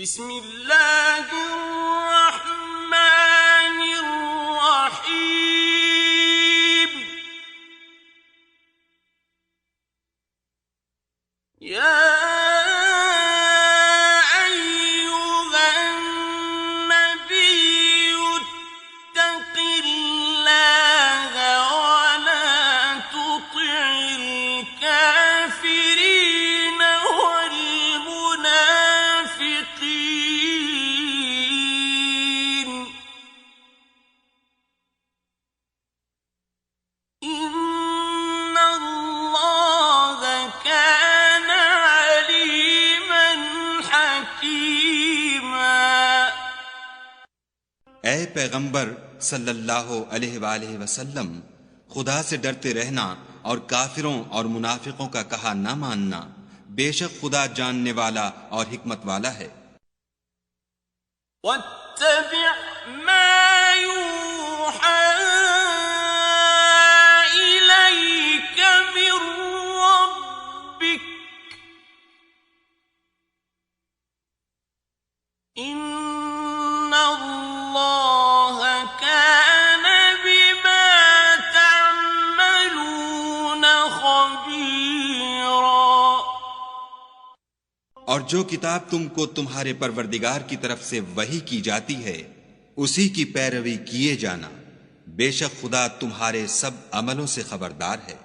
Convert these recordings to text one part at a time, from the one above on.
बिस्मिल्लाहिर्रहमानिर्रहीम। या ऐ पैगंबर सल्लल्लाहु अलैहि वसल्लम, खुदा से डरते रहना और काफिरों और मुनाफिकों का कहा न मानना। बेशक खुदा जानने वाला और हिकमत वाला है। और जो किताब तुमको तुम्हारे परवरदिगार की तरफ से वही की जाती है, उसी की पैरवी किए जाना। बेशक खुदा तुम्हारे सब अमलों से खबरदार है।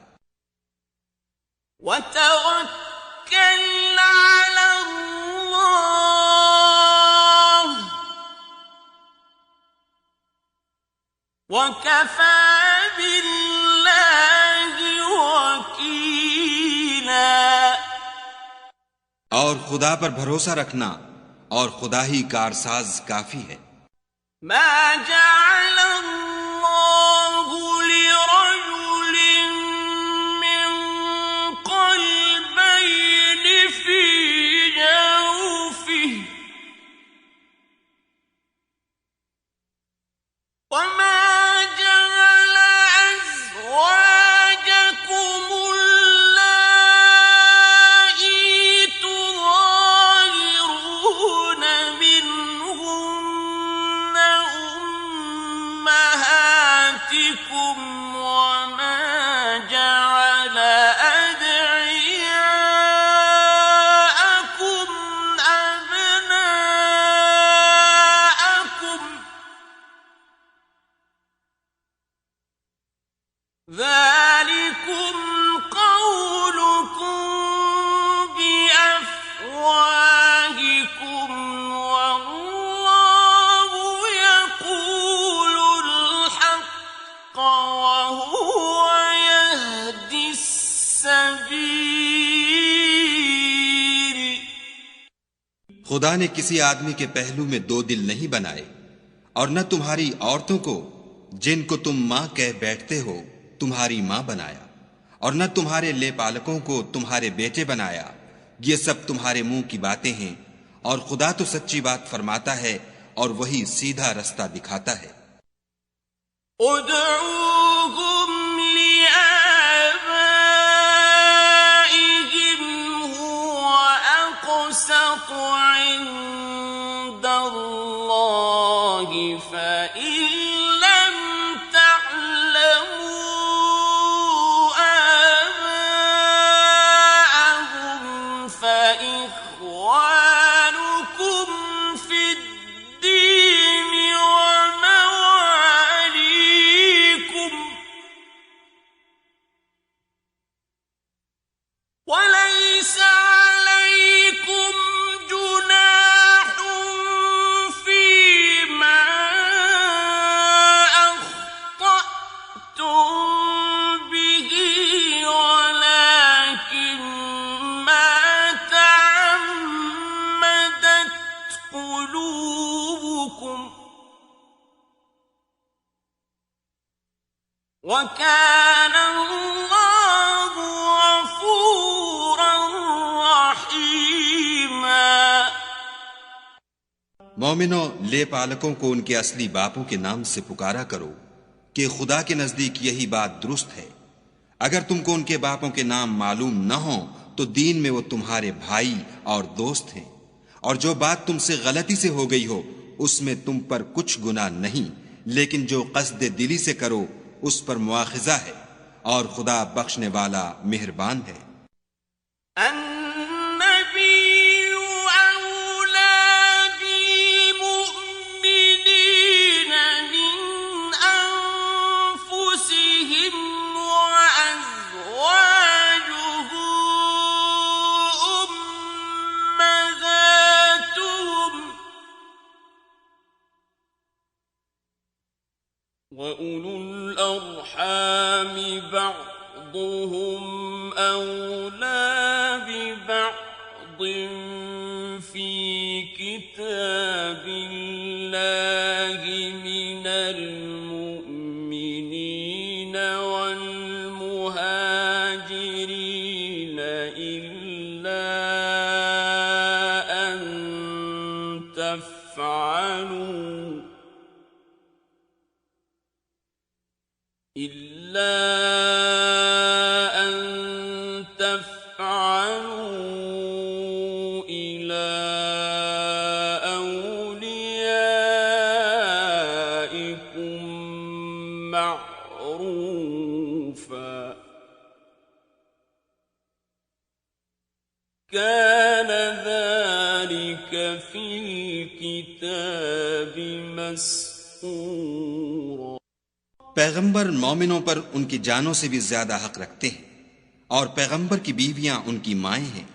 वकफ़ा बिल्लाहि वकीला। और खुदा पर भरोसा रखना, और खुदा ही कारसाज काफी है। मा जअलल्लाहु लिरजुलिन मिन क़ल्बैनि फ़ी जawfihi वमा जअल अज़वाजकुम ذلكم قولكم بأفواهكم والله يقول الحق وهو يهدي السبيل। खुदा ने किसी आदमी के पहलू में दो दिल नहीं बनाए, और न तुम्हारी औरतों को जिनको तुम मां कह बैठते हो तुम्हारी मां बनाया, और न तुम्हारे लेपालकों को तुम्हारे बेटे बनाया। ये सब तुम्हारे मुंह की बातें हैं, और खुदा तो सच्ची बात फरमाता है और वही सीधा रास्ता दिखाता है। उदऊहुम लिआबाइहिम हुवा अक़सतु इंदल्लाहि फ़इन वकान अल्लाहु गफूरन रहीमा। मोमिनो, लेपालकों को उनके असली बापों के नाम से पुकारा करो कि खुदा के नजदीक यही बात दुरुस्त है। अगर तुमको उनके बापों के नाम मालूम न हो तो दीन में वो तुम्हारे भाई और दोस्त हैं, और जो बात तुमसे गलती से हो गई हो उसमें तुम पर कुछ गुनाह नहीं, लेकिन जो क़स्द दिली से करो उस पर मुआखिजा है, और खुदा बख्शने वाला मेहरबान है। وَأُولُو الْأَرْحَامِ بَعْضُهُمْ أَوْلَىٰ بِبَعْضٍ فِي كِتَابِ اللَّهِ مِنَ الْمُؤْمِنِينَ وَالْمُهَاجِرِينَ إِلَّا أَن تفعلوا إلى أوليائكم معروفا كان ذلك في الكتاب مسطورا। पैगंबर मोमिनों पर उनकी जानों से भी ज्यादा हक रखते हैं, और पैगंबर की बीवियां उनकी माएं हैं,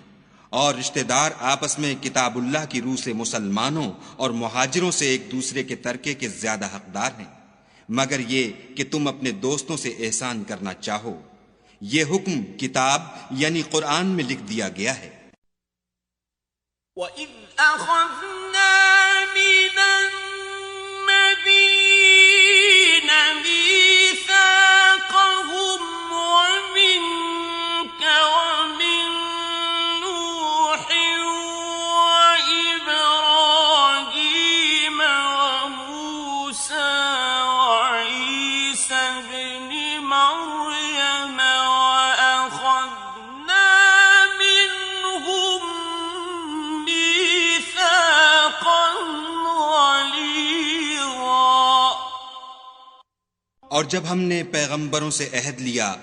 और रिश्तेदार आपस में किताबुल्लाह की रूह से मुसलमानों और मुहाजिरों से एक दूसरे के तरके के ज्यादा हकदार हैं, मगर ये कि तुम अपने दोस्तों से एहसान करना चाहो। ये हुक्म किताब यानी कुरान में लिख दिया गया है। وَإِذْ أَخَذْنَا مِنَ النَّبِيِّينَ مِيثَاقَهُمْ وَمِنكَ وَمِن نُّوحٍ وَإِبْرَاهِيمَ وَمُوسَىٰ وَعِيسَى ابْنِ مَرْيَمَ وَأَخَذْنَا مِنْهُم مِّيثَاقًا غَلِيظًا। और जब हमने पैगंबरों से अहद लिया,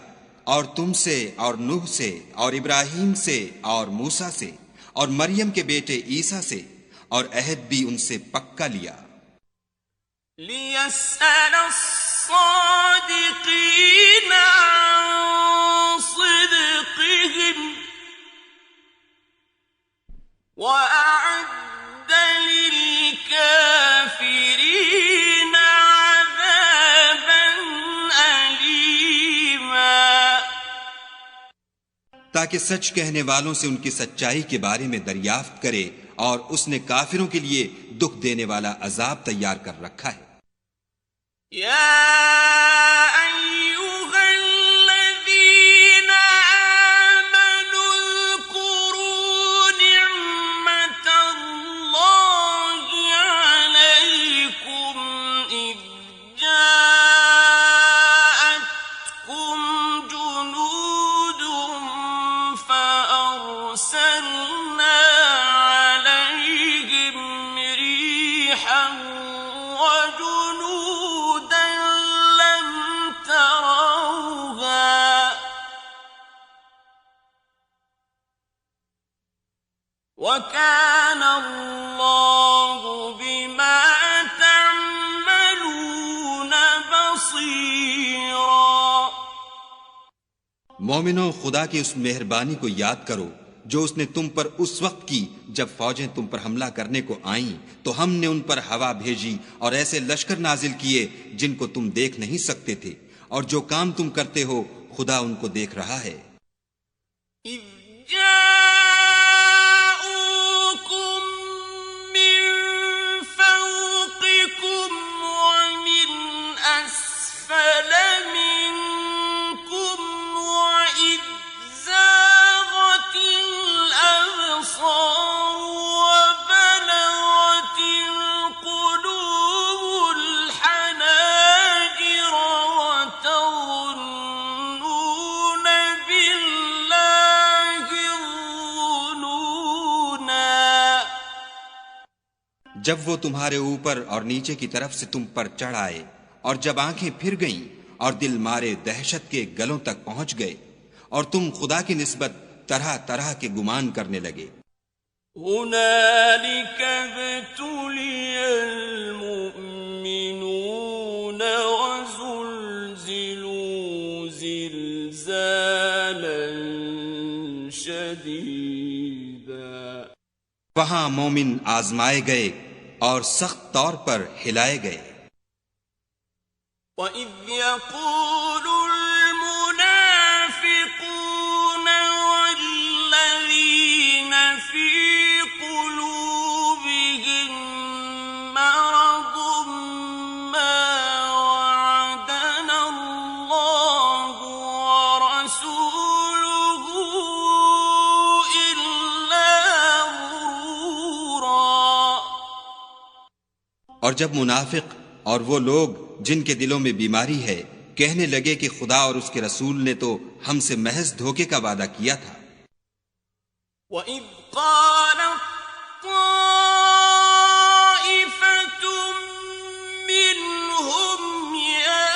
और तुमसे और नूह से और इब्राहिम से और मूसा से और मरियम के बेटे ईसा से, और अहद भी उनसे पक्का लिया। لِيَسْأَلَ الصَّادِقِينَ عَن صِدْقِهِمْ وَأَعَدَّ لِلْكَافِرِينَ عَذَابًا أَلِيمًا। ताकि सच कहने वालों से उनकी सच्चाई के बारे में दरियाफ्त करे, और उसने काफिरों के लिए दुख देने वाला अजाब तैयार कर रखा है। يا أيها الذين آمنوا اذكروا نعمة الله عليكم إذ جاءتكم جنود فأرسلنا عليهم ريحا وجنودا لم تروها وكان الله بما تعملون بصيرا। मोमिनो, खुदा की उस मेहरबानी को याद करो जो उसने तुम पर उस वक्त की जब फौजें तुम पर हमला करने को आईं, तो हमने उन पर हवा भेजी और ऐसे लश्कर नाजिल किए जिनको तुम देख नहीं सकते थे, और जो काम तुम करते हो खुदा उनको देख रहा है। إذ جاءوكم من فوقكم ومن أسفل منكم وإذ زاغت الأبصار وبلغت القلوب الحناجر وتظنون بالله जब वो तुम्हारे ऊपर और नीचे की तरफ से तुम पर चढ़ आए, और जब आंखें फिर गईं और दिल मारे दहशत के गलों तक पहुंच गए, और तुम खुदा की निस्बत तरह तरह के गुमान करने लगे। हुनालिक इब्तुलियल मुमिनून वज़ुल्ज़िलू ज़िलज़ालन शदीदा। वहां मोमिन आजमाए गए और सख्त तौर पर हिलाए गए। وَإِذْ يَقُولُ الْمُنَافِقُونَ وَالَّذِينَ فِي قُلُوبِهِم مَّرَضٌ مَّا وَعَدَنَا اللَّهُ وَرَسُولُهُ إِلَّا غُرُورًا। और जब मुनाफिक और वो लोग जिनके दिलों में बीमारी है कहने लगे कि खुदा और उसके रसूल ने तो हमसे महज धोखे का वादा किया था। وَإِذْ قَالَت طَّائِفَةٌ مِّنْهُمْ يَا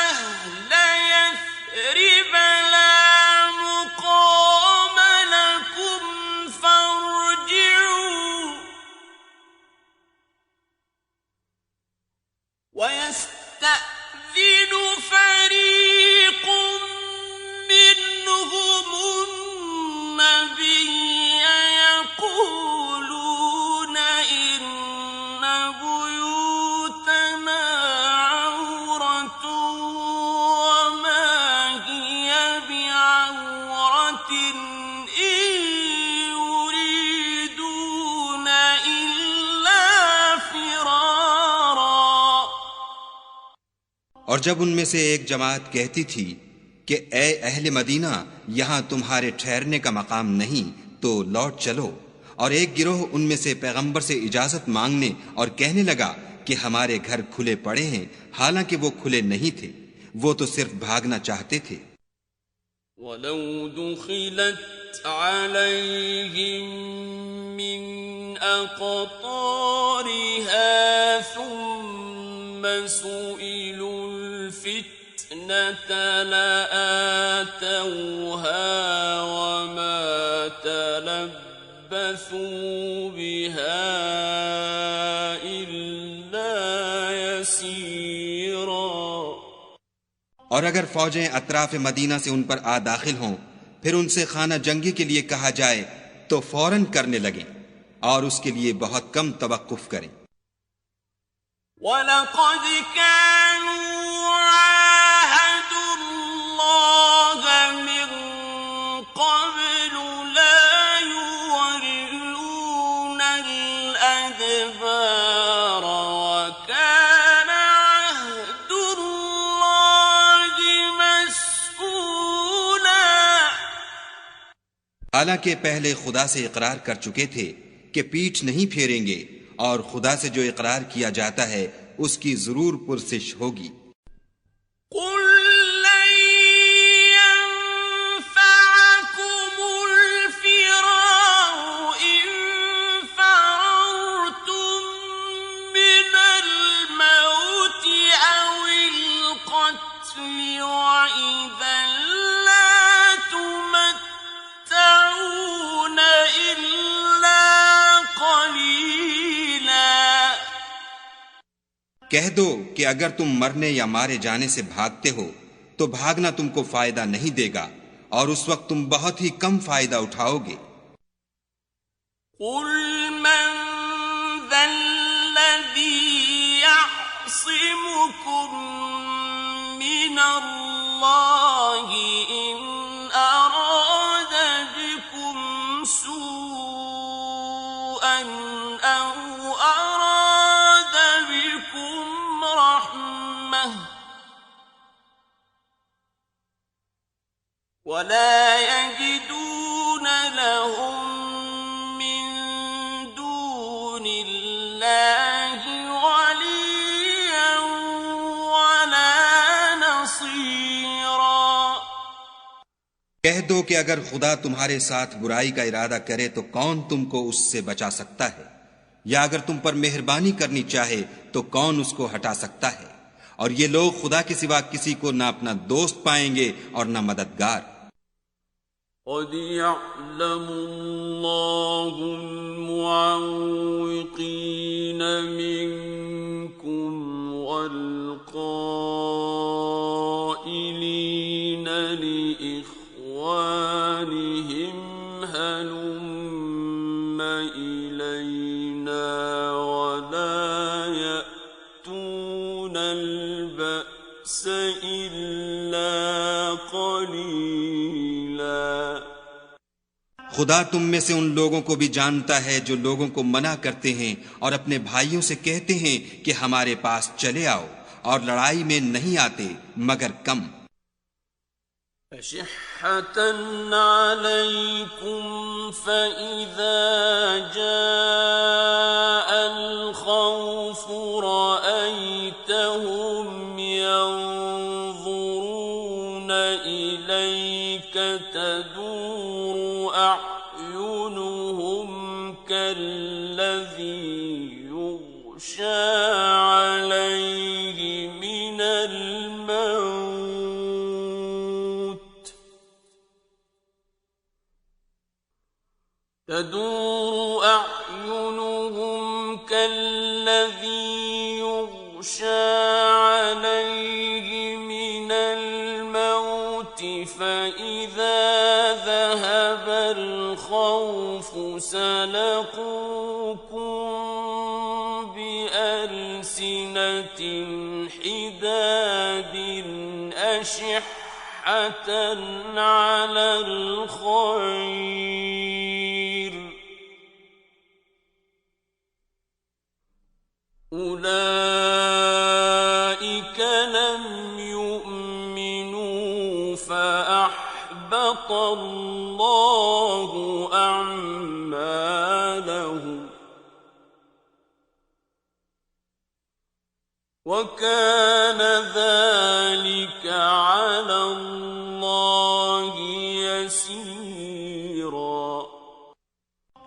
أَهْلَ يَثْرِبَ لَا مُقَامَ لَكُمْ فَارْجِعُوا وَيَسْتَأْذِنُ فَرِيقٌ مِّنْهُمُ النَّبِيَّ يَقُولُونَ إِنَّ بُيُوتَنَا عَوْرَةٌ وَمَا هِيَ بِعَوْرَةٍ إِن يُرِيدُونَ إِلَّا فِرَارًا। और जब उनमें से एक जमात कहती थी कि ए अहले मदीना, यहां तुम्हारे ठहरने का मकाम नहीं, तो लौट चलो, और एक गिरोह उनमें से पैगंबर से इजाजत मांगने और कहने लगा कि हमारे घर खुले पड़े हैं, हालांकि वो खुले नहीं थे, वो तो सिर्फ भागना चाहते थे। وَلَوْ دُخِلَتْ عَلَيْهِمْ مِنْ أَقْطَارِهَا ثُمَّ سُئِلُوا الْفِتْنَةَ لَآتَوْهَا وَمَا تَلَبَّثُوا بِهَا إِلَّا يَسِيرًا। और अगर फौजें अतराफ मदीना से उन पर आ दाखिल हों, फिर उनसे खाना जंगी के लिए कहा जाए तो फौरन करने लगें, और उसके लिए बहुत कम तवक्कुफ करें। وَلَقَدْ كَانُوا عَاهَدُوا اللَّهَ مِن قَبْلُ لَا يُوَلُّونَ الْأَدْبَارَ وَكَانَ عَهْدُ اللَّهِ مَسْئُولًا। हालांकि पहले खुदा से इकरार कर चुके थे कि पीठ नहीं फेरेंगे, और खुदा से जो इकरार किया जाता है उसकी जरूर पुरसिश होगी। قُل لَّن يَنفَعَكُمُ الْفِرَارُ إِن فَرَرْتُم مِّنَ الْمَوْتِ أَوِ الْقَتْلِ وَإِذًا لَّا تُمَتَّعُونَ إِلَّا قَلِيلًا। कह दो कि अगर तुम मरने या मारे जाने से भागते हो तो भागना तुमको फायदा नहीं देगा, और उस वक्त तुम बहुत ही कम फायदा उठाओगे। قُلْ مَنْ ذَا الَّذِي يَعْصِمُكُم مِّنَ اللَّهِ إِنْ أَرَادَ بِكُمْ سُوءًا أَوْ أَرَادَ بِكُمْ رَحْمَةً وَلَا يَجِدُونَ لَهُم مِّن دُونِ اللَّهِ وَلِيًّا وَلَا نَصِيرًا। कह दो कि अगर खुदा तुम्हारे साथ बुराई का इरादा करे तो कौन तुमको उससे बचा सकता है, या अगर तुम पर मेहरबानी करनी चाहे तो कौन उसको हटा सकता है। और ये लोग खुदा के सिवा किसी को ना अपना दोस्त पाएंगे और ना मददगार। قد يعلم الله المعوقين منكم والقائلين لإخوانهم هلم إلينا ولا يأتون البأس إلا قليلا। खुदा तुम में से उन लोगों को भी जानता है जो लोगों को मना करते हैं और अपने भाइयों से कहते हैं कि हमारे पास चले आओ, और लड़ाई में नहीं आते मगर कम। أشحة عليكم فإذا جاء الخوف رأيتهم ينظرون إليك تدور أعينهم كالذي يغشى عليه من الموت تدور أعينهم كالذي يغشى عليه من الموت فإذا ذهب الخوف سلقوكم بألسنة حداد أشحة على الخير أولئك لم يؤمنوا فأحبط الله أعمالهم وكان ذلك على الله يسيرا।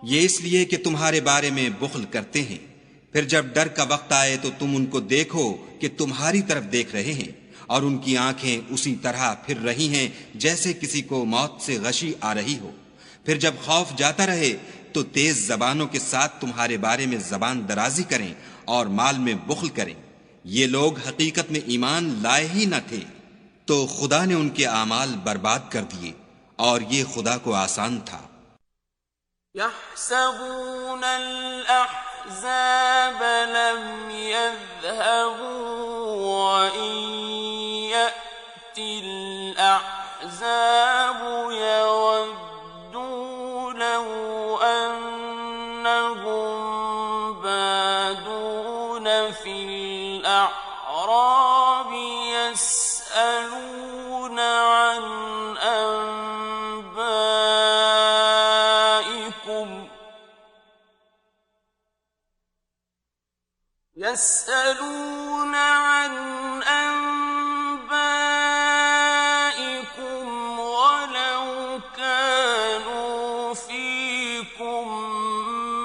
ये इसलिए कि तुम्हारे बारे में बुख्ल करते हैं, फिर जब डर का वक्त आए तो तुम उनको देखो कि तुम्हारी तरफ देख रहे हैं, और उनकी आंखें उसी तरह फिर रही हैं जैसे किसी को मौत से गशी आ रही हो। फिर जब खौफ जाता रहे तो तेज जबानों के साथ तुम्हारे बारे में जबान दराजी करें और माल में बुख्ल करें। ये लोग हकीकत में ईमान लाए ही न थे, तो खुदा ने उनके आमाल बर्बाद कर दिए, और ये खुदा को आसान था। يحسبون الأحزاب لم يذهبوا وإن يأتي الأحزاب يودوا لو أنهم بادون في الأعراب يسألون عن أنبائكم ولو كانوا فيكم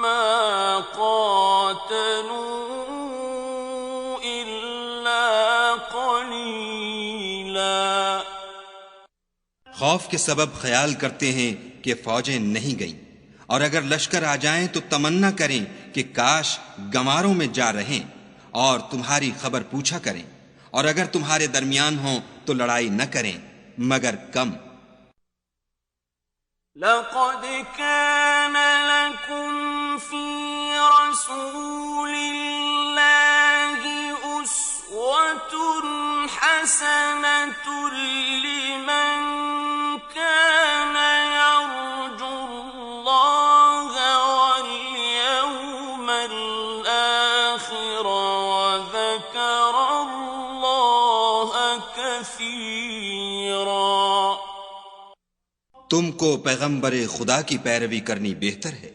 ما قاتلوا إلا قليلا। खौफ के सबब ख्याल करते हैं कि फौजें नहीं गईं, और अगर लश्कर आ जाएं तो तमन्ना करें कि काश गमारों में जा रहें और तुम्हारी खबर पूछा करें, और अगर तुम्हारे दरमियान हों तो लड़ाई न करें मगर कम। लक़द कान लकुम फी रसूलिल्लाहि उस्वतुन हसनतुन लिमन कान यर्जुल्लाह वल यौमल आखिर वज़करल्लाह कसीरा। तुमको पैगंबर खुदा की पैरवी करनी बेहतर है,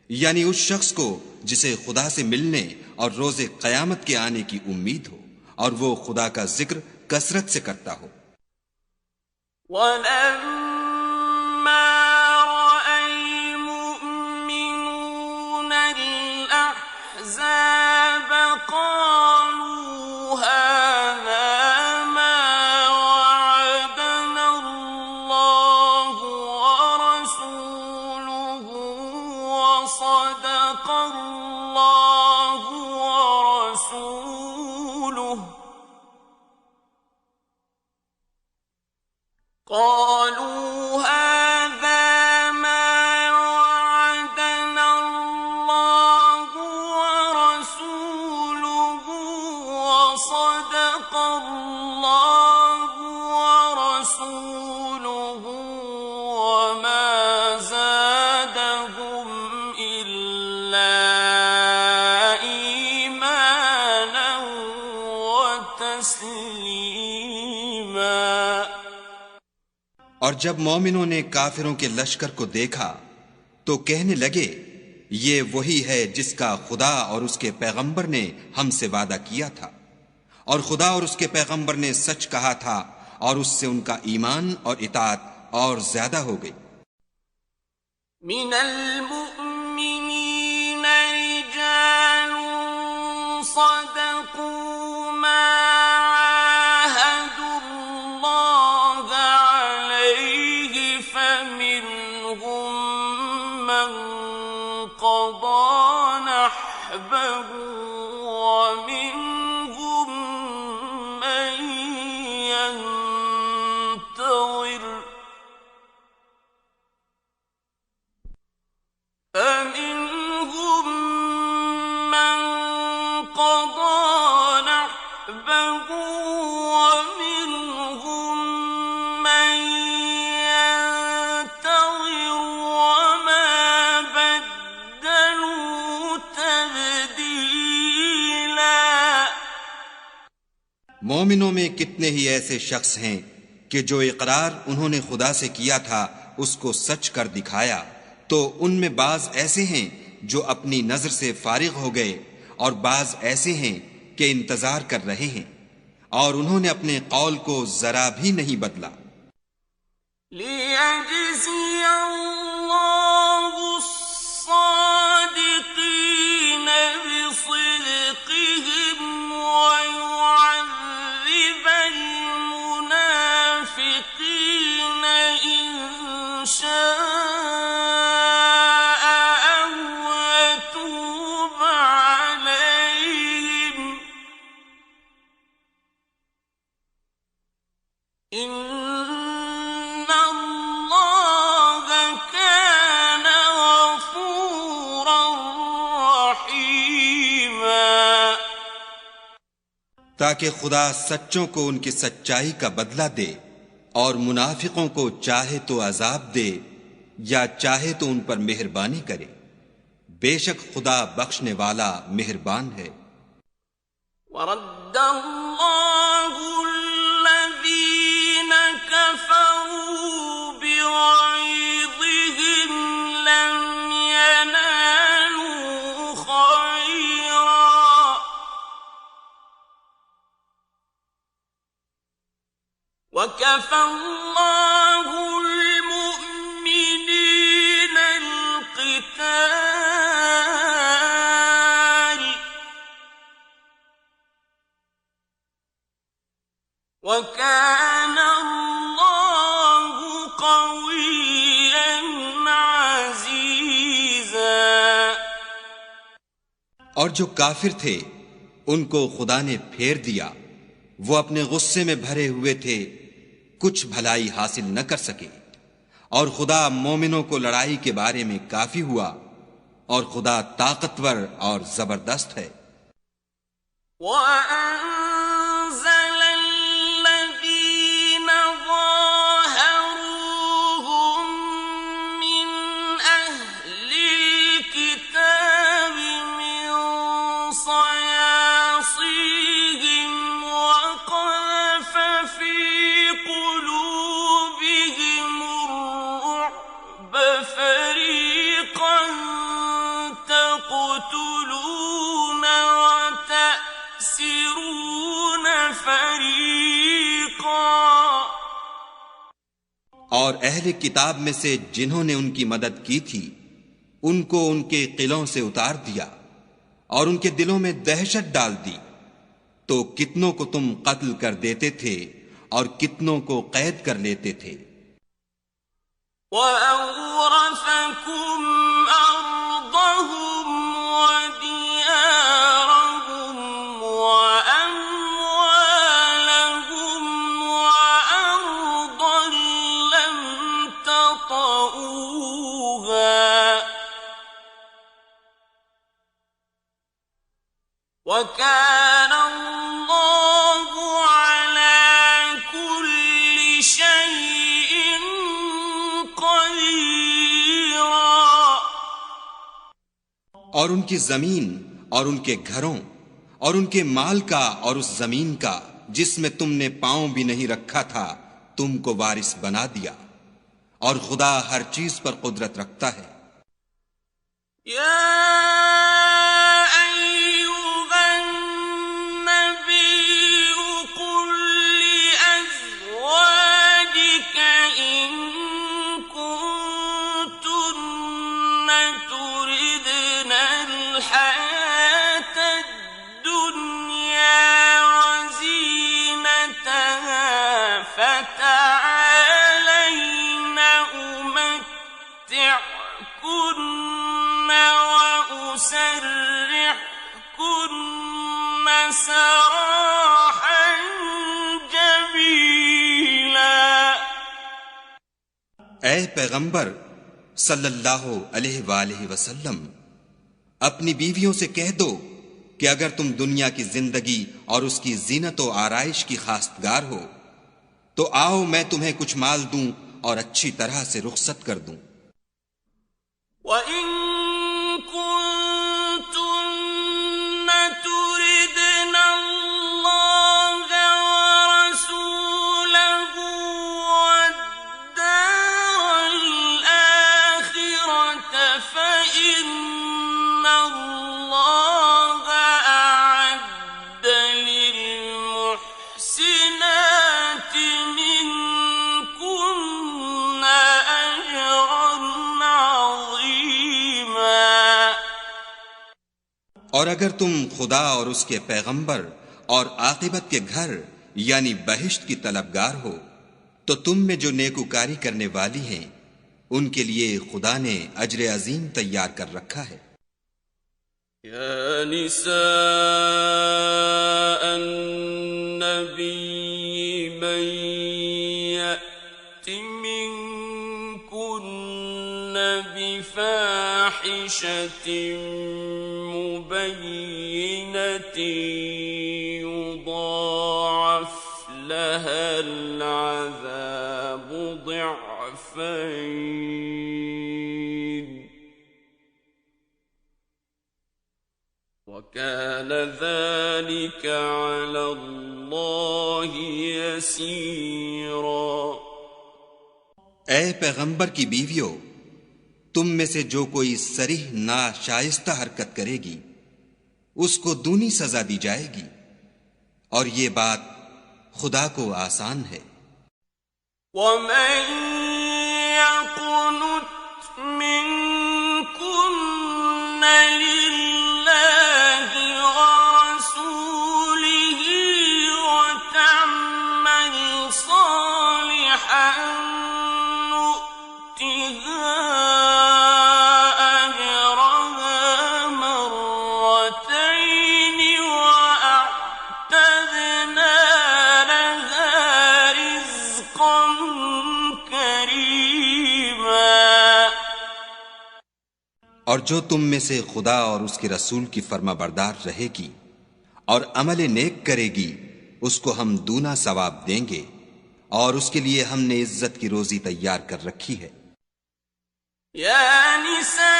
यानी उस शख्स को जिसे खुदा से मिलने और रोजे कयामत के आने की उम्मीद हो, और वो खुदा का जिक्र कसरत से करता हो। वलम्मा रअल मुअमिनून الأحزاب قالوا هذا ما وعدنا الله ورسوله وصدق الله ورسوله قالوا هذا ما وعدنا الله ورسوله وصدق الله ورسوله وما زادهم إلا إيمانا وتسليما। और जब मोमिनों ने काफिरों के लश्कर को देखा तो कहने लगे, ये वही है जिसका खुदा और उसके पैगंबर ने हमसे वादा किया था, और खुदा और उसके पैगंबर ने सच कहा था, और उससे उनका ईमान और इताअत और ज्यादा हो गई। मिनल मुअमिनीन रिजालुन सदक़ू मा मोमिनों में कितने ही ऐसे शख्स हैं कि जो इकरार उन्होंने खुदा से किया था उसको सच कर दिखाया, तो उनमें बाज ऐसे हैं जो अपनी नजर से फारिग हो गए, और बाज ऐसे हैं कि इंतजार कर रहे हैं, और उन्होंने अपने कौल को जरा भी नहीं बदला। ताकि खुदा सच्चों को उनकी सच्चाई का बदला दे, और मुनाफिकों को चाहे तो अजाब दे या चाहे तो उन पर मेहरबानी करे। बेशक खुदा बख्शने वाला मेहरबान है। وكفى الله المؤمنين القتال وكان الله قويا عزيزا। और जो काफिर थे उनको खुदा ने फेर दिया, वो अपने गुस्से में भरे हुए थे, कुछ भलाई हासिल न कर सके, और खुदा मोमिनों को लड़ाई के बारे में काफी हुआ, और खुदा ताकतवर और जबरदस्त है। और अहले किताब में से जिन्होंने उनकी मदद की थी, उनको उनके किलों से उतार दिया, और उनके दिलों में दहशत डाल दी, तो कितनों को तुम कत्ल कर देते थे और कितनों को कैद कर लेते थे। وَأَوْرَثَكُمْ أَرْضَهُمْ وَدِيَارَهُمْ وَأَمْوَالَهُمْ وَأَرْضًا لَّمْ تَطَئُوهَا وَكَانَ اللَّهُ عَلَىٰ كُلِّ شَيْءٍ قَدِيرًا। और उनकी जमीन और उनके घरों और उनके माल का और उस जमीन का जिसमें तुमने पांव भी नहीं रखा था तुमको वारिस बना दिया, और खुदा हर चीज पर कुदरत रखता है। ऐ पैगंबर सल्लल्लाहु अलैहि वसल्लम, अपनी बीवियों से कह दो कि अगर तुम दुनिया की जिंदगी और उसकी जीनत व आराइश की खास्तगार हो तो आओ मैं तुम्हें कुछ माल दूं और अच्छी तरह से रुखसत कर दूं। और अगर तुम खुदा और उसके पैगंबर और आकिबत के घर यानी बहिश्त की तलबगार हो तो तुम में जो नेकुकारी करने वाली हैं उनके लिए खुदा ने अजर अजीम तैयार कर रखा है। या निसा अन्नबी मन यअति मिनकुन्न बिफाहिशतिन युदाअफ लहा अलअज़ाबु ضعفين وكان ذلك على الله يسيرا। ऐ पैगंबर की बीवियों, तुम में से जो कोई सरीह नाशाइस्ता हरकत करेगी उसको दूनी सजा दी जाएगी, और ये बात खुदा को आसान है। وَمَن يَقْنُتْ مِنكُنَّ لِلَّهِ وَرَسُولِهِ وَتَعْمَلْ صَالِحًا نُؤْتِهَا और जो तुम में से खुदा और उसके रसूल की फर्माबरदार रहेगी और अमल नेक करेगी उसको हम दूना सवाब देंगे, और उसके लिए हमने इज्जत की रोजी तैयार कर रखी है। या निसा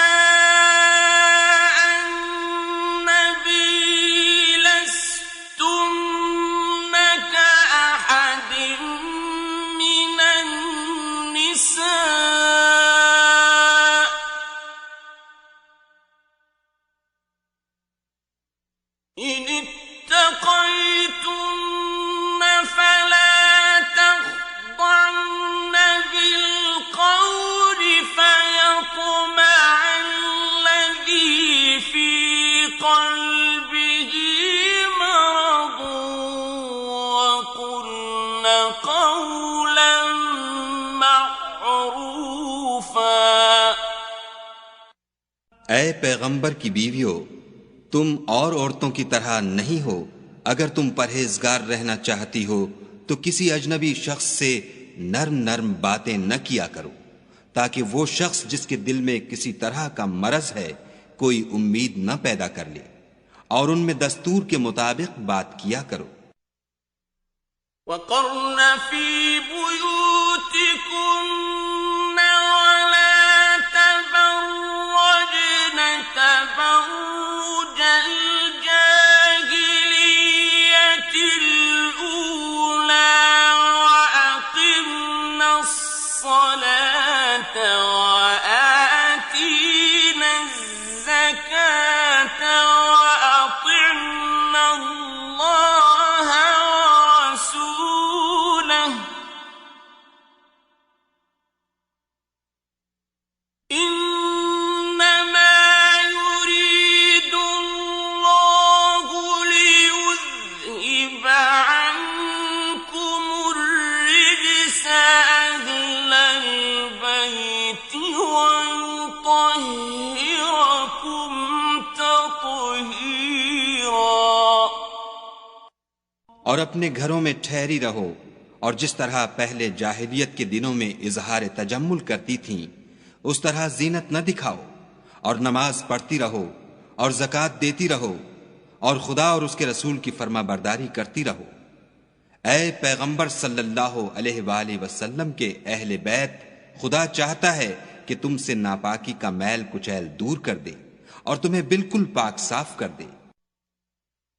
قلبه مرض وقلن قولا معروفا। ऐ पैगंबर की बीवियों, तुम और औरतों की तरह नहीं हो। अगर तुम परहेजगार रहना चाहती हो तो किसी अजनबी शख्स से नर्म नर्म बातें न किया करो, ताकि वो शख्स जिसके दिल में किसी तरह का मरज है कोई उम्मीद न पैदा कर ले, और उनमें दस्तूर के मुताबिक बात किया करो। वक़र्न फी बुयूतिकुन्न वला तबर्रजन तबर्रुजल जाहिलिय्यतिल ऊला वअक़िम्नस्सलात वआतीनज़्ज़कात वअतिअन्नल्लाह वरसूलह इन्नमा युरीदुल्लाहु लियुज़हिबा अन्कुमुर रिज्स अह्लल बैति वयुत्तहिरकुम तत्हीरा। और अपने घरों में ठहरी रहो, और जिस तरह पहले जाहिलियत के दिनों में इजहार तजम्मुल करती थीं उस तरह जीनत न दिखाओ, और नमाज पढ़ती रहो और ज़कात देती रहो और खुदा और उसके रसूल की फर्मा बरदारी करती रहो। ऐ पैगंबर सल्लल्लाहु अलैहि वसल्लम के अहले बैत, खुदा चाहता है कि तुमसे नापाकी का मैल कुचैल दूर कर दे और तुम्हें बिल्कुल पाक साफ कर दे।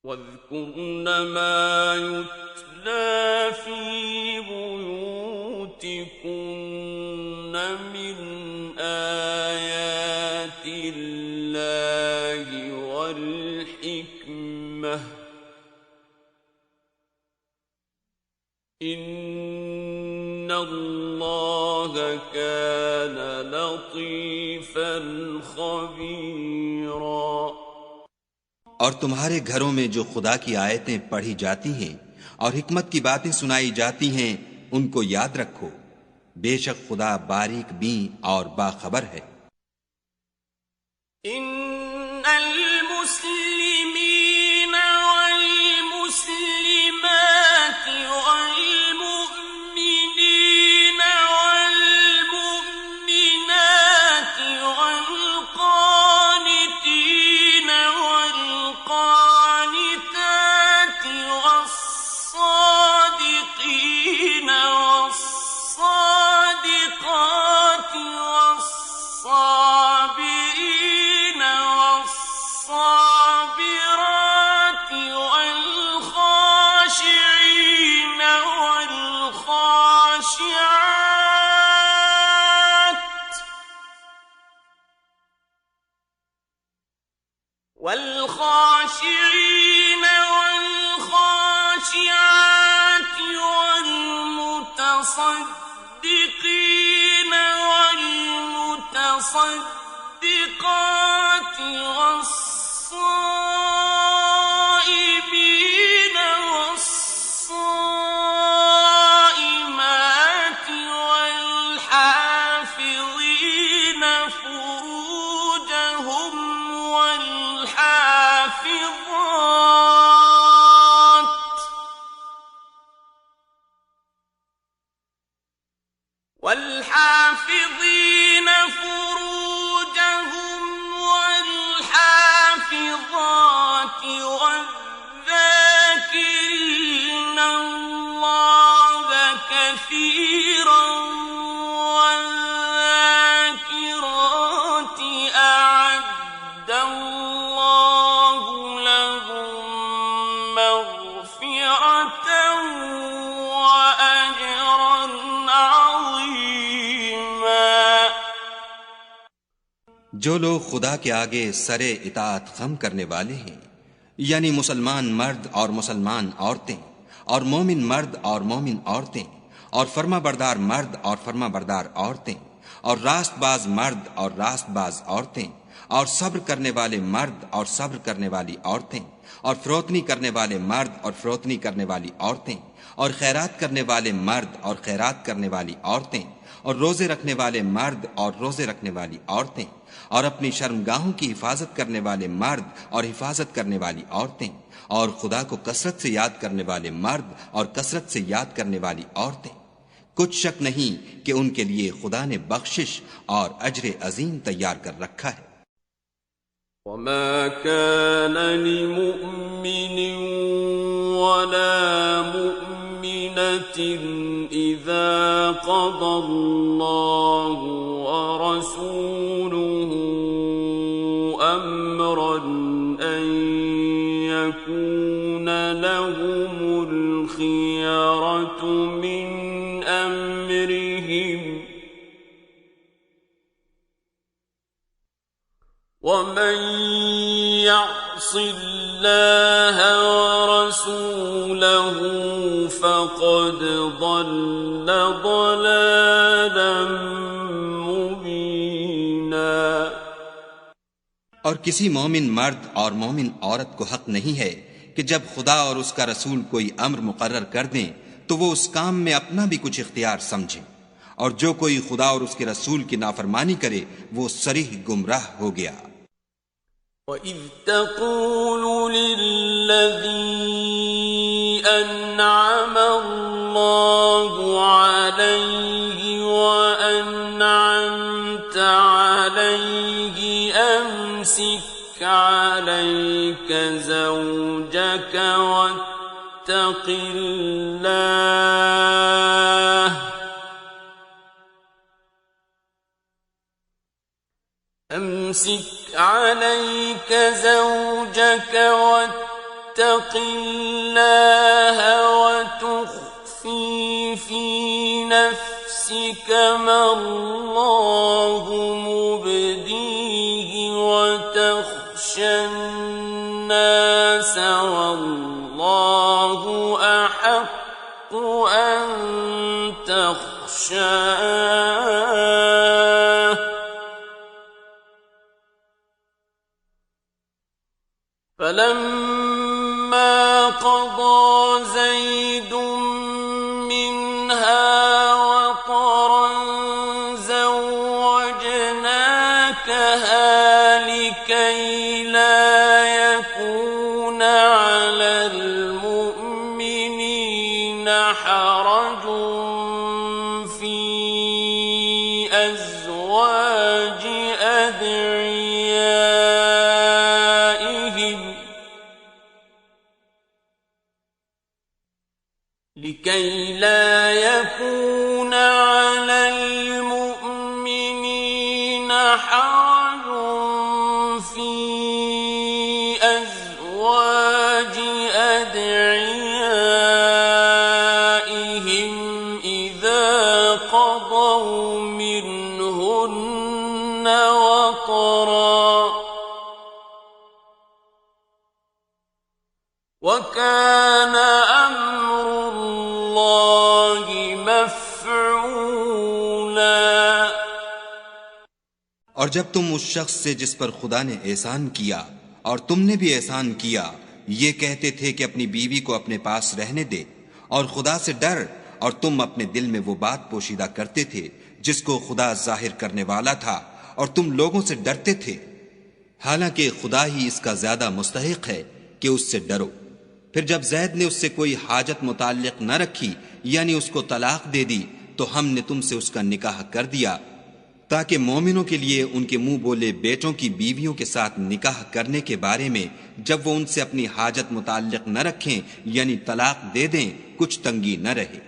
वज़कुरन मा युत्ला फी बुयूतिकुन्न मिन आयातिल्लाहि वल हिक्मह इन्नल्लाह कान लतीफन खबीरा। और तुम्हारे घरों में जो खुदा की आयतें पढ़ी जाती हैं और हिकमत की बातें सुनाई जाती हैं उनको याद रखो, बेशक खुदा बारीक बीं और बाखबर है। इन्नल मुस्लिमीन वल मुस्लिमाति वल मुमिनीन वल मुमिनाति वल क़ानितीन वल क़ानिताति वस्सादिक़ीन वस्सादिक़ाति वस्साबिरीन वस्साबिराति वल्खाशिईन والخاشعين والخاشعات والمتصدقين والمتصدقات والصائمين والصائمات والحافظين فروجهم والحافظين فروجهم والحافظات والذاكرين الله كثيرا والذاكرات أعد الله لهم مغفرة وأجرا عظيما। जो लोग खुदा के आगे सरे इताअत खम करने वाले हैं, यानी मुसलमान मर्द और मुसलमान औरतें और मोमिन मर्द और मोमिन औरतें और फर्माबरदार मर्द और फर्माबरदार औरतें और रास्तबाज मर्द और रास्तबाज औरतें और सब्र करने वाले मर्द और सब्र करने वाली औरतें, और फरोतनी करने वाले मर्द और फरोतनी करने वाली औरतें, और खैरात करने वाले मर्द और खैरात करने वाली औरतें, और रोजे रखने वाले मर्द और रोजे रखने वाली औरतें, और अपनी शर्मगाहों की हिफाजत करने वाले मर्द और हिफाजत करने वाली औरतें, और खुदा को कसरत से याद करने वाले मर्द और कसरत से याद करने वाली औरतें। कुछ शक नहीं कि उनके लिए खुदा ने बख्शिश और अजर अजीम तैयार कर रखा है। वमा कान लिमुमिन वला मुमिनतिन इज़ा क़दल्लाहु व रसूलुहु अम्रन अन यकून लहुमुल खियरतु मिन अम्रिहिम वमन यअसिल्लाह वरसूलहु फक़द ضل ضلالا मुबीना। और किसी मोमिन मर्द और मोमिन औरत को हक नहीं है कि जब खुदा और उसका रसूल कोई अम्र मुकर्रर कर दें तो वो उस काम में अपना भी कुछ इख्तियार समझे, और जो कोई खुदा और उसके रसूल की नाफरमानी करे वो सरीह गुमराह हो गया। وَإِذْ تَقُولُ لِلَّذِي أَنْعَمَ اللَّهُ عَلَيْهِ وَأَنْعَمْتَ عَلَيْهِ أَمْسِكْ عَلَيْكَ زَوْجَكَ وَاتَّقِ اللَّهَ أمسك عليك زوجك واتق الله وتخفي في نفسك ما الله مبديه وتخشى الناس والله أحق أن تخشاه فلما قضى زيد منها وطرا زوجناكها لكي لا يكون على المؤمنين حرج في أزواج أدعيائهم لكي لا يكون على المؤمنين حرج في أزواج أدعيائهم إذا قضوا منهن وطرا وكان أمر الله مفعولا। और जब तुम उस शख्स से जिस पर खुदा ने एहसान किया और तुमने भी एहसान किया ये कहते थे कि अपनी बीवी को अपने पास रहने दे और खुदा से डर, और तुम अपने दिल में वो बात पोशीदा करते थे जिसको खुदा जाहिर करने वाला था और तुम लोगों से डरते थे, हालांकि खुदा ही इसका ज्यादा मुस्तहिक है कि उससे डरो। फिर जब जैद ने उससे कोई हाजत मुताल्लिक न रखी यानी उसको तलाक दे दी तो हमने तुमसे उसका निकाह कर दिया ताकि मोमिनों के लिए उनके मुंह बोले बेटों की बीवियों के साथ निकाह करने के बारे में जब वो उनसे अपनी हाजत मुताल्लिक न रखें यानी तलाक दे दें कुछ तंगी न रहे,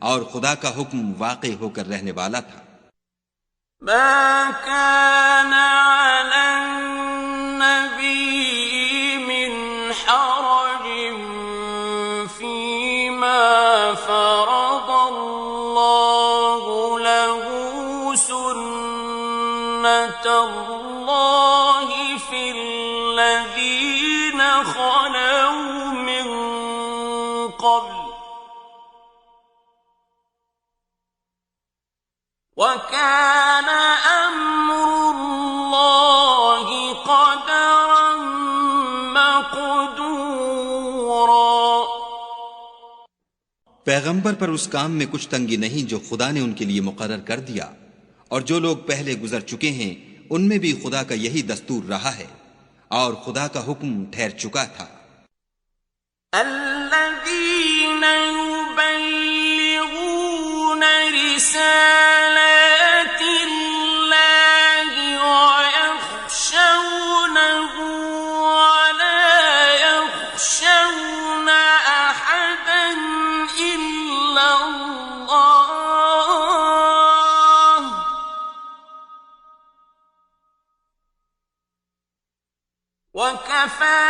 और खुदा का हुक्म वाक़ई होकर रहने वाला था। ما كان على النبي من حرج فيما فرض الله له سنة الله في الذين خلوا من قبل وكان أمر الله مقدورا पैगंबर पर उस काम में कुछ तंगी नहीं जो खुदा ने उनके लिए मुकर्रर कर दिया, और जो लोग पहले गुजर चुके हैं उनमें भी खुदा का यही दस्तूर रहा है और खुदा का हुक्म ठहर चुका था। الذين يبلغون رسالات الله ويخشونه ولا يخشون أحدا إلا الله وكفى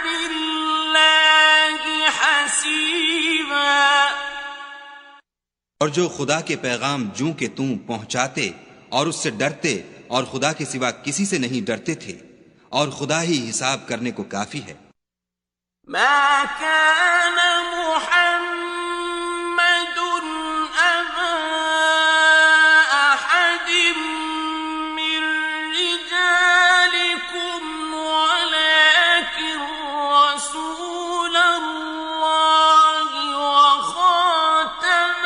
بالله حسيبا। और जो खुदा के पैगाम जूं के तूं पहुंचाते और उससे डरते और खुदा के सिवा किसी से नहीं डरते थे, और खुदा ही हिसाब करने को काफी है। ما كان محمد أبا أحد من رجالكم ولكن رسول الله وخاتم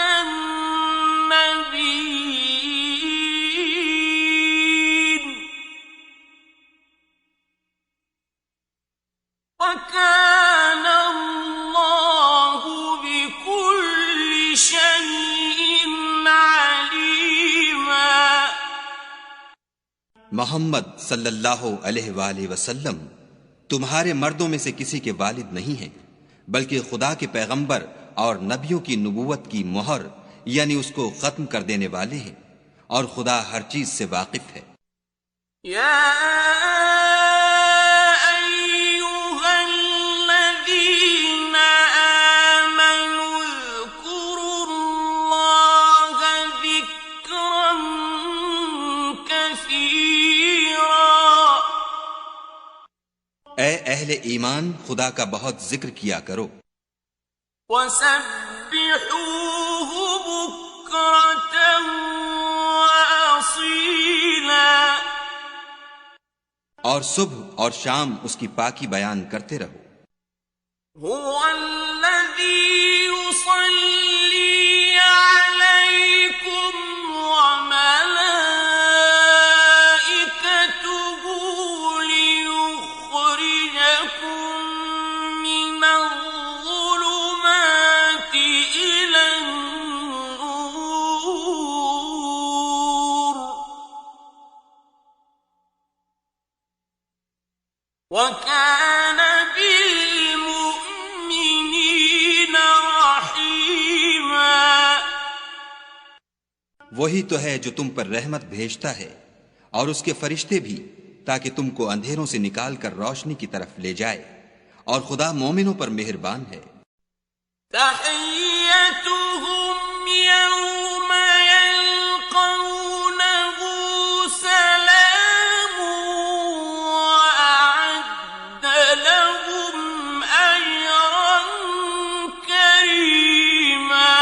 النبيين وكان الله بكل شيء عليما। मोहम्मद सल्लल्लाहु अलैहि वसल्लम तुम्हारे मर्दों में से किसी के वालिद नहीं हैं, बल्कि खुदा के पैगंबर और नबियों की नबूवत की मोहर यानी उसको खत्म कर देने वाले हैं, और खुदा हर चीज से वाकिफ है। يا أيها الذين آمنوا اذكروا الله ذكرا كثيرا ए अहले ईमान, खुदा का बहुत जिक्र किया करो وسبحوه بكرة وأصيلا और सुबह और शाम उसकी पाकी बयान करते रहो। هو الذي يصلي عليكم وملائكته ليخرجكم من الظلمات إلى النور وكان بالمؤمنين رحيما। वही तो है जो तुम पर रहमत भेजता है और उसके फरिश्ते भी, ताकि तुमको अंधेरों से निकाल कर रोशनी की तरफ ले जाए, और खुदा मोमिनों पर मेहरबान है। تحيتهم يوم يلقونه سلام وأعد لهم أجرا كريما।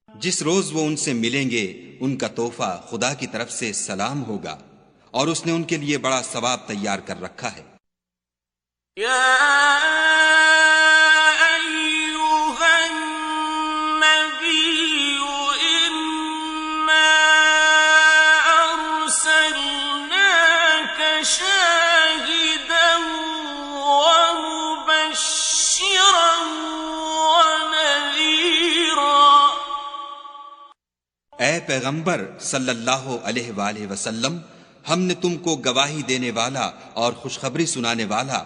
जिस रोज वो उनसे मिलेंगे उनका तोहफा खुदा की तरफ से सलाम होगा, और उसने उनके लिए बड़ा सवाब तैयार कर रखा है। يا أيها النبي إنا أرسلناك شاهدا ومبشرا ونذيرا। ए पैगंबर सल्लल्लाहु अलैहि वसल्लम, हमने तुमको गवाही देने वाला और खुशखबरी सुनाने वाला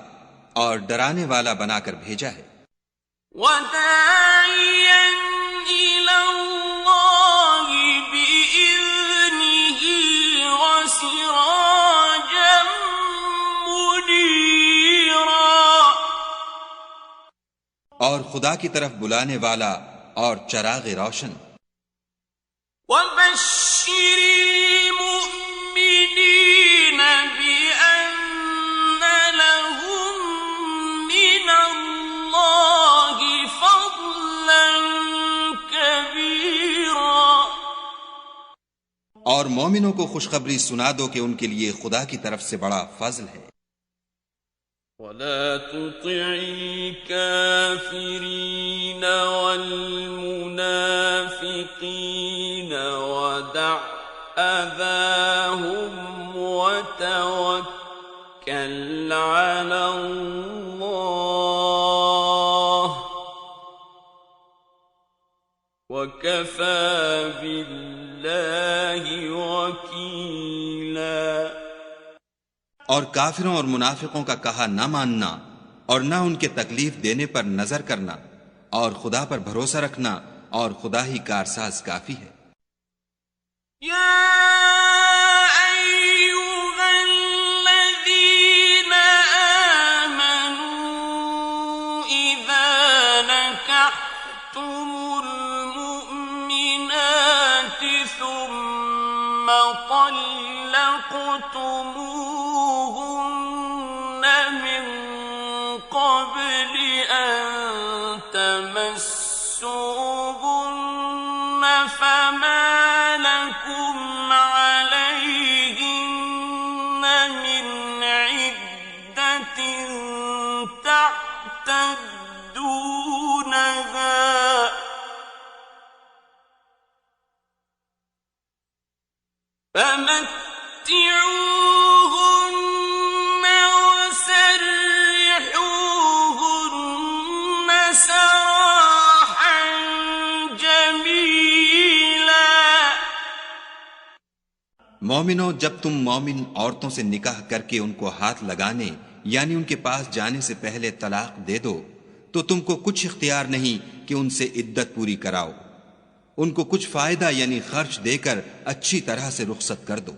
और डराने वाला बनाकर भेजा है। وداعيا إلى الله بإذنه وسراجا منيرا और खुदा की तरफ बुलाने वाला और चराग रोशन। وبشر المؤمنين بأن لهم من الله فضلا كبيرا। और मोमिनों को खुशखबरी सुना दो कि उनके लिए खुदा की तरफ से बड़ा फजल है। ولا تطع الكافرين والمنافقين ودع أذاهم وتوكل على الله وكفى بالله وكيلا। और काफिरों और मुनाफिकों का कहा न मानना और न उनके तकलीफ देने पर नजर करना और खुदा पर भरोसा रखना और खुदा ही कारसाज काफी है। فما لكم عليهن من عدة تعتدونها فمتعوهن وسرحوهن سراحا جميلا। मोमिनो, जब तुम मोमिन औरतों से निकाह करके उनको हाथ लगाने यानी उनके पास जाने से पहले तलाक दे दो तो तुमको कुछ इख्तियार नहीं कि उनसे इद्दत पूरी कराओ। उनको कुछ फायदा यानी खर्च देकर अच्छी तरह से रुखसत कर दो।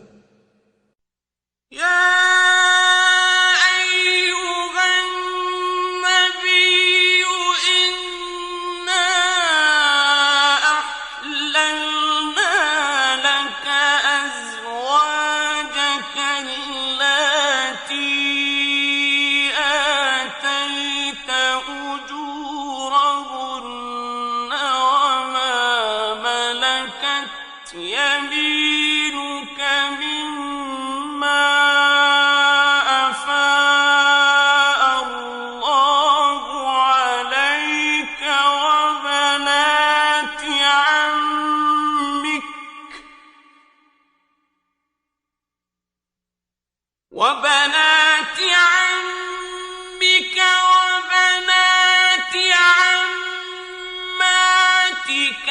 يمينك مما أفاء الله عليك وبنات عمك وبنات عماتك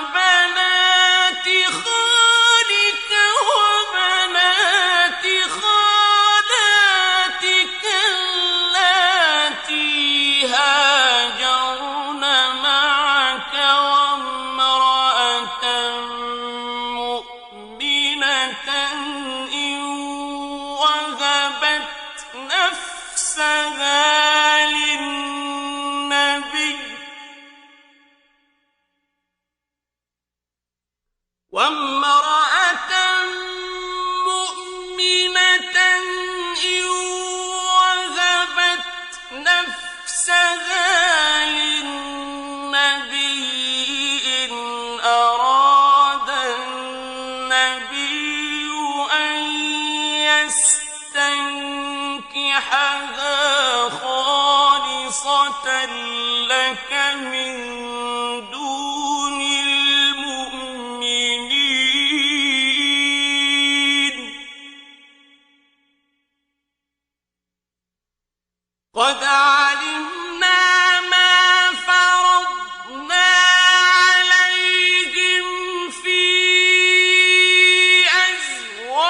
وبنات خالك وبنات خالاتك اللاتي هاجرن معك وامرأة مؤمنة إن وهبت نفسها للنبي وامرأة مؤمنة إن وهبت نفسها للنبي إن أراد النبي أن يستنكحها خالصة لك من دون قد علمنا ما فرضنا عليهم في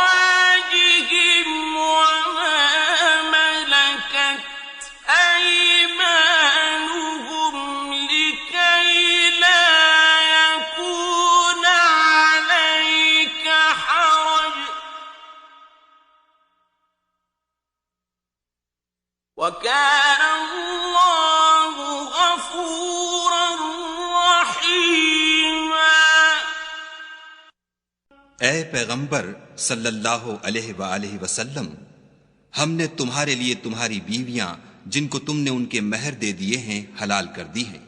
أزواجهم وما ملكت أيمانهم لكي لا يكون عليك حرج وكان الله غفورا رحيما। ऐ पैगंबर सल्लल्लाहु अलैहि वसल्लम, हमने तुम्हारे लिए तुम्हारी बीवियां जिनको तुमने उनके महर दे दिए हैं हलाल कर दी हैं,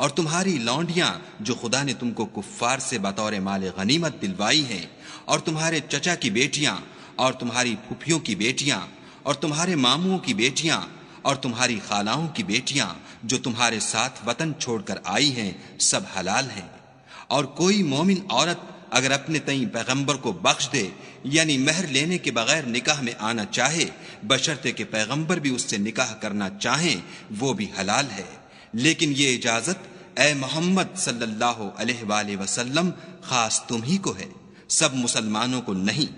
और तुम्हारी लौंडियां जो खुदा ने तुमको कुफ्फार से बतौर माल गनीमत दिलवाई हैं, और तुम्हारे चचा की बेटियां और तुम्हारी फुफियों की बेटियां और तुम्हारे मामुओं की बेटियां और तुम्हारी खालाओं की बेटियां जो तुम्हारे साथ वतन छोड़कर आई हैं सब हलाल हैं। और कोई मोमिन औरत अगर अपने तई पैगंबर को बख्श दे यानी महर लेने के बगैर निकाह में आना चाहे, बशर्ते कि पैगंबर भी उससे निकाह करना चाहें, वो भी हलाल है। लेकिन ये इजाजत ए मोहम्मद सल्लल्लाहु अलैहि वसल्लम खास तुम ही को है, सब मुसलमानों को नहीं।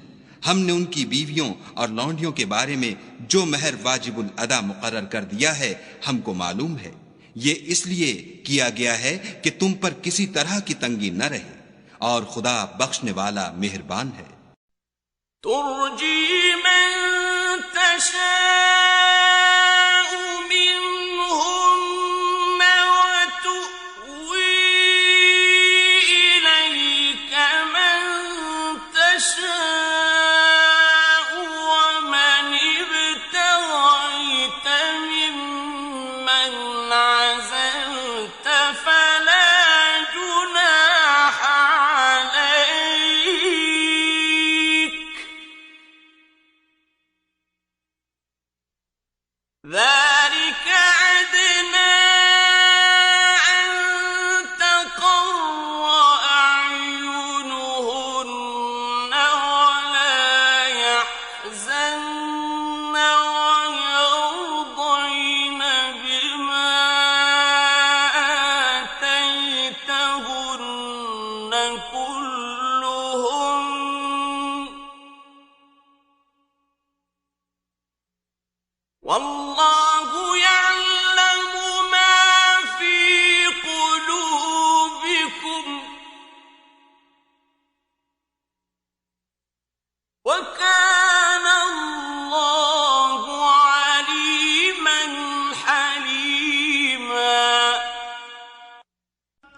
हमने उनकी बीवियों और लौंडियों के बारे में जो महर वाजिबुल अदा मुकर्रर कर दिया है हमको मालूम है। ये इसलिए किया गया है कि तुम पर किसी तरह की तंगी न रहे, और खुदा बख्शने वाला मेहरबान है। तुर्जी मन तशा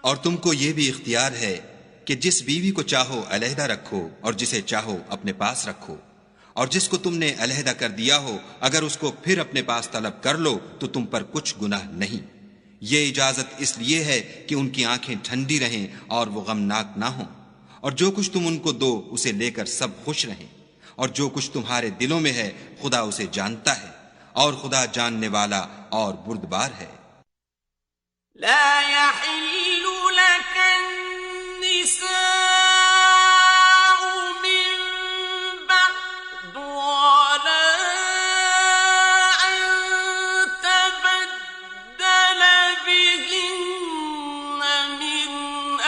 और तुमको ये भी इख्तियार है कि जिस बीवी को चाहो अलहदा रखो और जिसे चाहो अपने पास रखो, और जिसको तुमने अलहदा कर दिया हो अगर उसको फिर अपने पास तलब कर लो तो तुम पर कुछ गुनाह नहीं। ये इजाजत इसलिए है कि उनकी आंखें ठंडी रहें और वो गमनाक ना हों, और जो कुछ तुम उनको दो उसे लेकर सब खुश रहें, और जो कुछ तुम्हारे दिलों में है खुदा उसे जानता है, और खुदा जानने वाला और बुर्दबार है। ला यहिल्लु लकन निसाउ मिन बअद वला अन तबद्दल बिहिन्न मिन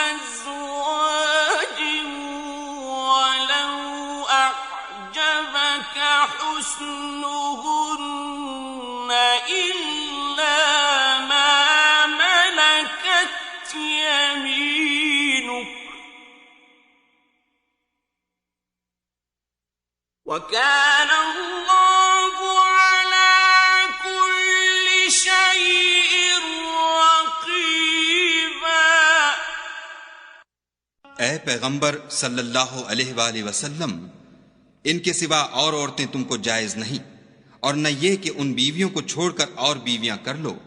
अज़वाजिन वलौ अअजबक हुस्नुहुन्न इल्ला वकान अल्लाहु अला कुल्ली शैइन रक़ीबा। ए पैगंबर सल्लल्लाहु अलैहि वसल्लम, इनके सिवा और औरतें तुमको जायज नहीं, और न ये कि उन बीवियों को छोड़कर और बीवियां कर लो,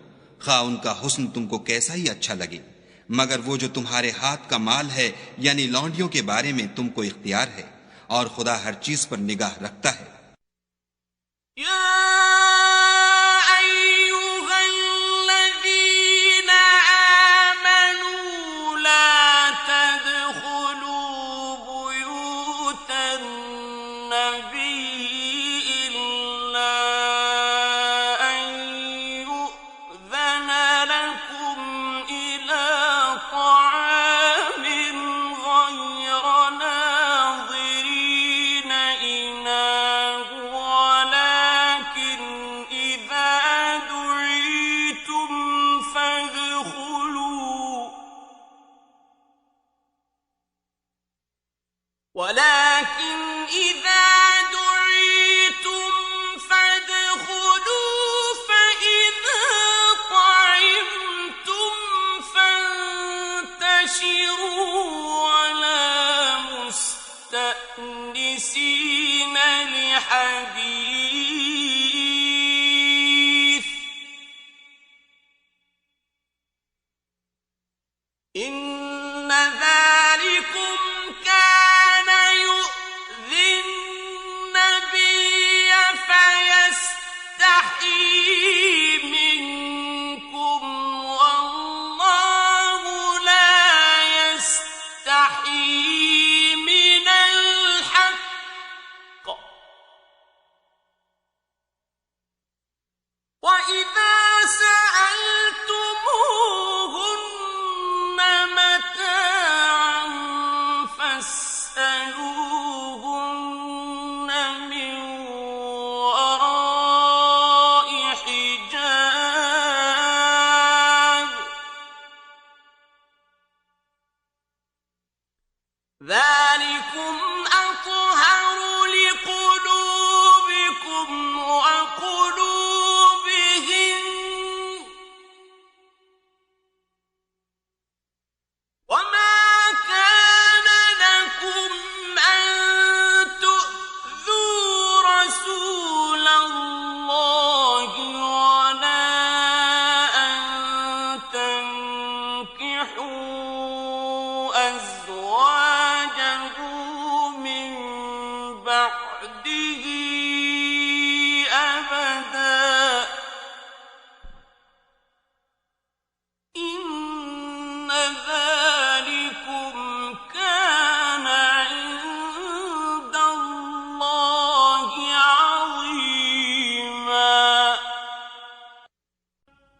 खा उनका हुस्न तुमको कैसा ही अच्छा लगे, मगर वो जो तुम्हारे हाथ का माल है यानी लौंडियों के बारे में तुमको इख्तियार है, और खुदा हर चीज पर निगाह रखता है।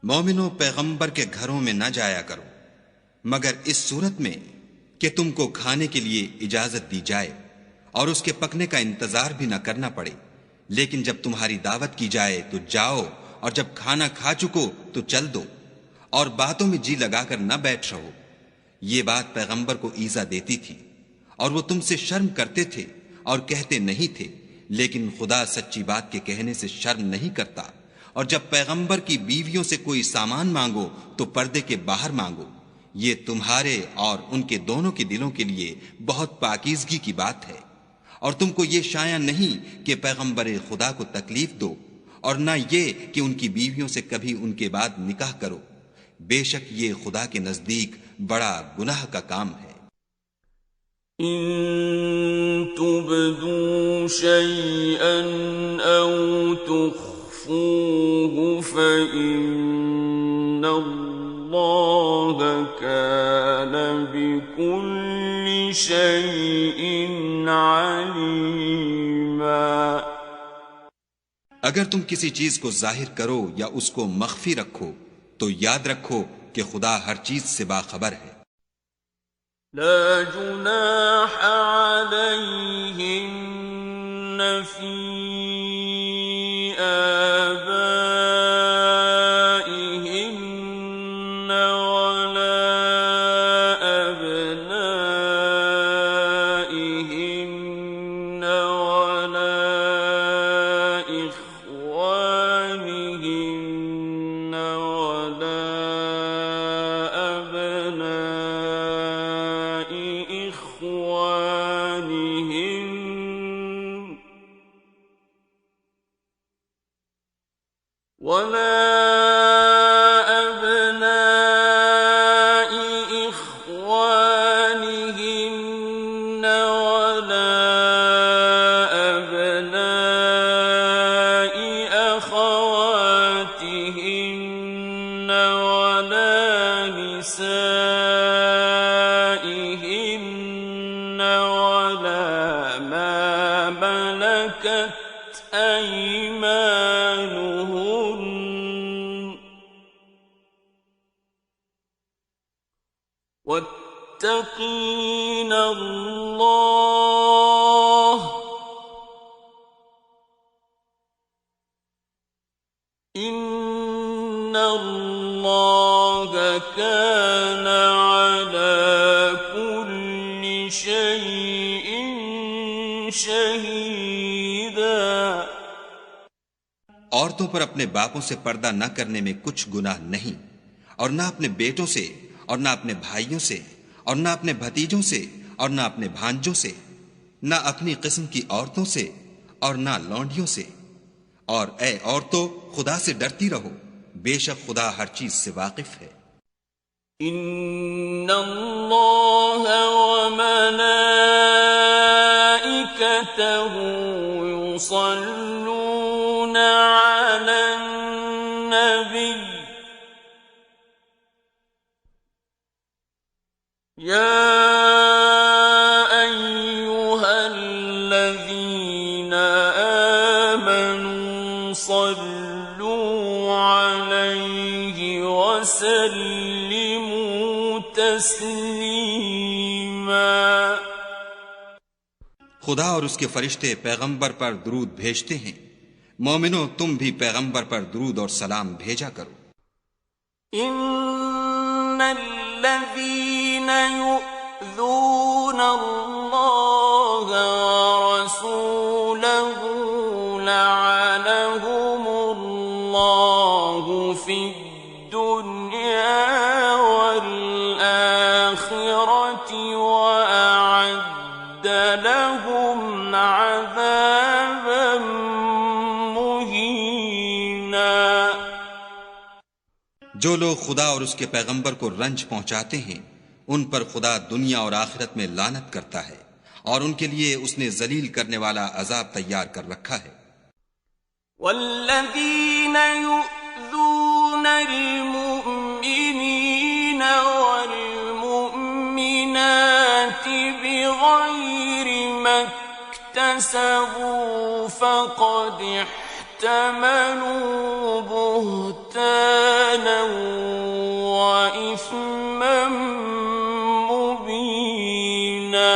मोमिनो पैगंबर के घरों में न जाया करो मगर इस सूरत में कि तुमको खाने के लिए इजाजत दी जाए और उसके पकने का इंतजार भी न करना पड़े। लेकिन जब तुम्हारी दावत की जाए तो जाओ, और जब खाना खा चुको तो चल दो, और बातों में जी लगाकर न बैठ रहो। ये बात पैगंबर को ईजा देती थी और वो तुमसे शर्म करते थे और कहते नहीं थे, लेकिन खुदा सच्ची बात के कहने से शर्म नहीं करता। और जब पैगंबर की बीवियों से कोई सामान मांगो तो पर्दे के बाहर मांगो। ये तुम्हारे और उनके दोनों के दिलों के लिए बहुत पाकीज़गी की बात है। और तुमको ये शाया नहीं कि पैगंबर खुदा को तकलीफ दो, और न ये कि उनकी बीवियों से कभी उनके बाद निकाह करो। बेशक ये खुदा के नजदीक बड़ा गुनाह का काम है। इन तुबदू शैअन औ तुख्फूहु फइन्नल्लाह कान बिकुल्लि शैइन अलीमा। अगर तुम किसी चीज को जाहिर करो या उसको मख्फी रखो तो याद रखो कि खुदा हर चीज से बाखबर है। ला जुनाह अलैहिन्न फी आबाइहिन्न वला अबनाइहिन्न वला इख्वानिहिन्न वला अबनाइ इख्वानिहिन्न ولا أبناء إخوانهن ولا أبناء أخواتهن ولا نسائهن ولا ما ملكت أيمانهن واتقين الله إن الله كان على كل شيء شهيدا। औरतों पर अपने बापों से पर्दा न करने में कुछ गुनाह नहीं, और न अपने बेटों से, और न अपने भाइयों से, और न अपने भतीजों से, और न अपने भांजों से, न अपनी किस्म की औरतों से, और न लौंडियों से। और ए औरतों, खुदा से डरती रहो, बेशक खुदा हर चीज से वाकिफ है। इन्नल्लाह व मलाइकतहु युसल्लूना अलन नबी या अय्युहल्लज़ीन आमनू सल्लू अलैहि वसल्लिमू तस्लीमा। खुदा और उसके फरिश्ते पैगंबर पर दुरूद भेजते हैं। मोमिनो, तुम भी पैगंबर पर दुरूद और सलाम भेजा करो। इन्नल्लज़ीन यु'ज़ून अल्लाह व रसूलहु लअनहुमुल्लाहु फिद्दुन्या वल आखिरति व अ'अद्द लहुम अज़ाबन मुहीना। जो लोग खुदा और उसके पैगंबर को रंज पहुंचाते हैं, उन पर खुदा दुनिया और आखिरत में लानत करता है, और उनके लिए उसने जलील करने वाला अजाब तैयार कर रखा है। वल्लज़ीन यु'ज़ून المؤمنين والمؤمنات بغير ما اكتسبوا فقد احتملوا بهتانا إثما مبينا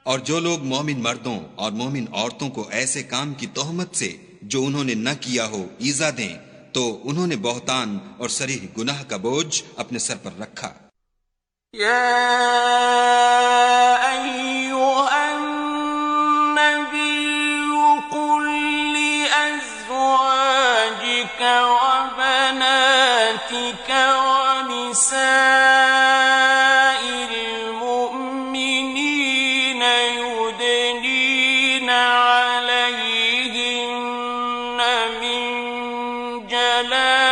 और जो लोग मोमिन मर्दों और मोमिन औरतों को ऐसे काम की तोहमत से जो उन्होंने न किया हो ईजा दें तो उन्होंने बहुतान और सरीह गुनाह का बोझ अपने सर पर रखा। या अय्युहन नबिय्यु कुल लिअज़वाजिका व बनातिका व निसाइल मुअ्मिनीना युदनीना अलैहिन्न मिन जलाबिबिहिन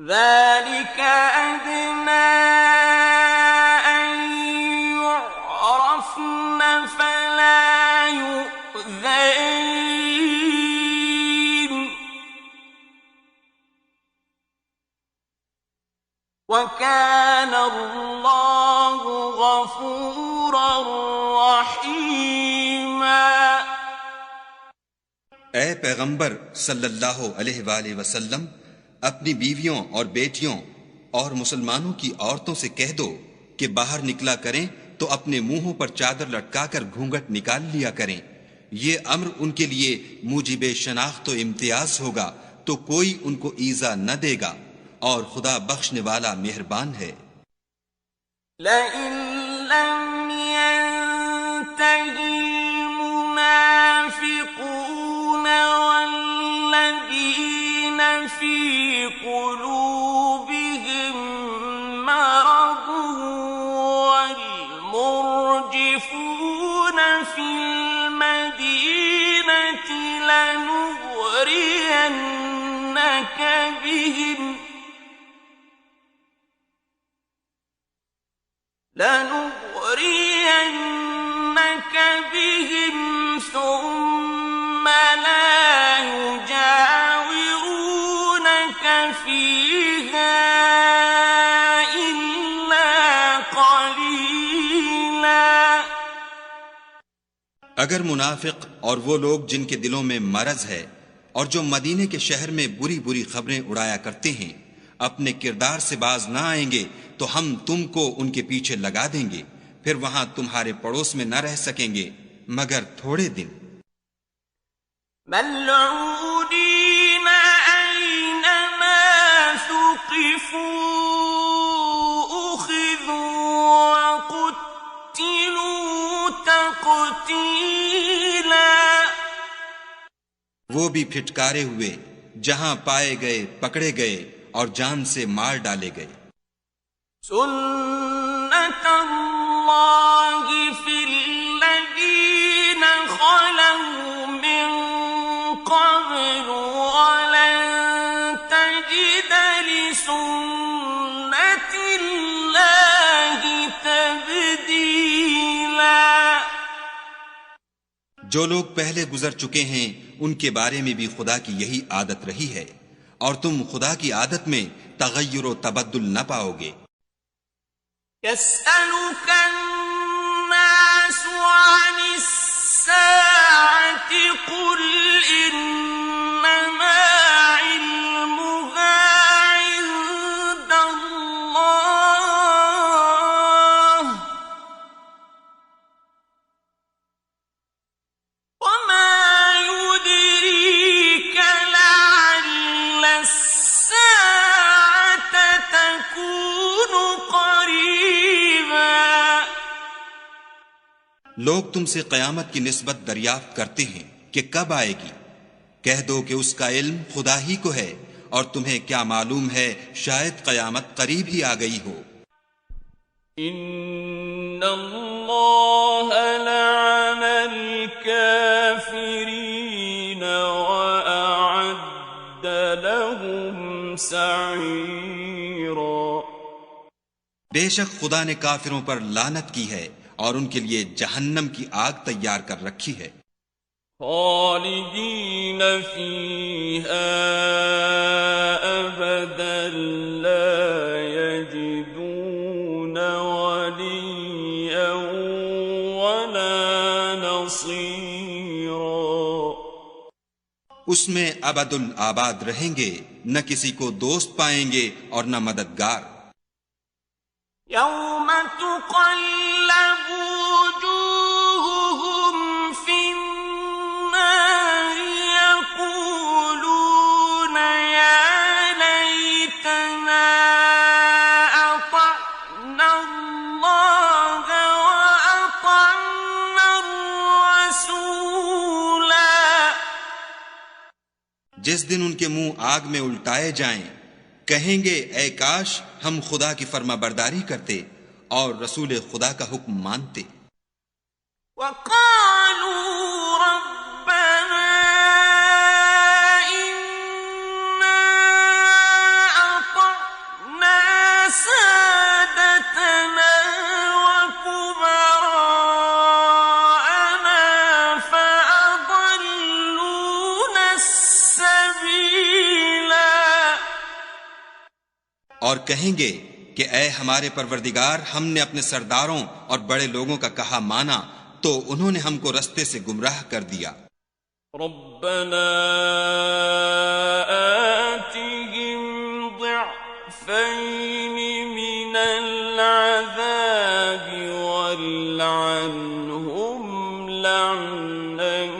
ذلك أدنى أن يعرفن فلا يؤذين وكان الله غفورا رحيما। ए पैगंबर सल्लल्लाहु अलैहि वसल्लम, अपनी बीवियों और बेटियों और मुसलमानों की औरतों से कह दो कि बाहर निकला करें तो अपने मुंहों पर चादर लटकाकर घूंघट निकाल लिया करें। ये अम्र उनके लिए मुजिबे शनाख्त व इम्तियाज होगा तो कोई उनको ईजा न देगा और खुदा बख्शने वाला मेहरबान है। लइन लम यंतहिल मुनाफिकून वल्लज़ीन फी क़ुलूबिहिम मरद वल्मुर्जिफून फिल मदीनति لنغرينك بهم ثم لا يجاورونك فيها إلا قليلا। अगर मुनाफिक और वो लोग जिनके दिलों में मरज है और जो मदीने के शहर में बुरी बुरी खबरें उड़ाया करते हैं अपने किरदार से बाज ना आएंगे तो हम तुमको उनके पीछे लगा देंगे, फिर वहां तुम्हारे पड़ोस में न रह सकेंगे मगर थोड़े दिन। मल्ऊनीन ऐनमा सुक़िफू उख़िज़ू वक़ुत्तिलू तक़तीला। वो भी फिटकारे हुए, जहां पाए गए पकड़े गए और जान से मार डाले गए। सुन्नतल्लाहि फिल्लज़ीन ख़लऊ मिन क़ब्लु वलन तजिद लिसुन्नतिल्लाहि तब्दीला। जो लोग पहले गुजर चुके हैं उनके बारे में भी खुदा की यही आदत रही है और तुम खुदा की आदत में तगय्युर व तबद्दुल न पाओगे। يسألك الناس عن الساعة قل إنما علمها عند الله وما يدريك لعل الساعة تكون قريبا। लोग तुमसे कयामत की निस्बत दरियाफ्त करते हैं कि कब आएगी। कह दो कि उसका इल्म खुदा ही को है और तुम्हें क्या मालूम है शायद कयामत करीब ही आ गई हो। इन्नल्लाह लअनल काफिरीन व अअद्द लहुम सईरा। बेशक खुदा ने काफिरों पर लानत की है और उनके लिए जहन्नम की आग तैयार कर रखी है। खालिदीन फीहा अबदन ला यजिदून वलिय्यन वला नसीरा। उसमें अबदुल आबाद रहेंगे, न किसी को दोस्त पाएंगे और न मददगार। यौम तुक़ल्लबु वुजूहुहुम फिन्नार यक़ूलून या लैतना अतअना अल्लाह व अतअना अर्रसूला। जिस दिन उनके मुंह आग में उल्टाए जाएं, कहेंगे ऐ काश हम खुदा की फर्माबरदारी करते और रसूल खुदा का हुक्म मानते। वक़ालू रब्बना इन्ना अतअना सादतना व कुबराअना फ़अضलूना अस्सबीला। और कहेंगे कि ऐ हमारे परवरदिगार, हमने अपने सरदारों और बड़े लोगों का कहा माना तो उन्होंने हमको रस्ते से गुमराह कर दिया। रब्बना आतिहिम ضिअफ़ैन मिनल अज़ाबि वल्अन्हुम लअनन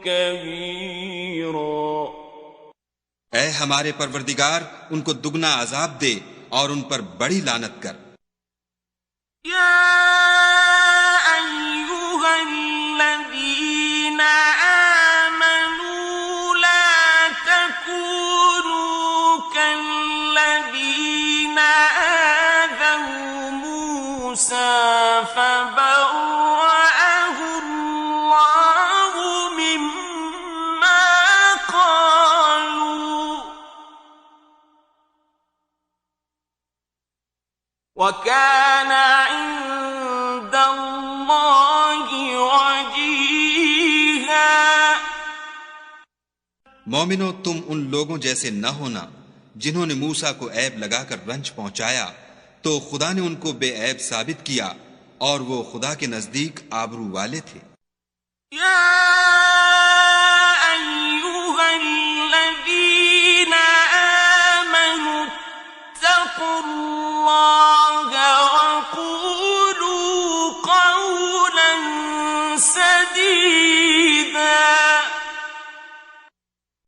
कबीरा। ऐ हमारे परवरदिगार, उनको दुगना अजाब दे और उन पर बड़ी लानत कर। या अय्युहल्लज़ीना आमनू ला तकूनू कल्लज़ीना आज़व मूसा फबर्रअहु अल्लाहु मिम्मा क़ालू वकान इंदल्लाहि वजीहा। मोमिनो, तुम उन लोगों जैसे न होना जिन्होंने मूसा को ऐब लगाकर रंज पहुंचाया, तो खुदा ने उनको बेऐब साबित किया और वो खुदा के नजदीक आबरू वाले थे। या अय्युहल्लज़ीना आमनू इत्तक़ुल्लाह वक़ूलू क़ौलन सदीदा।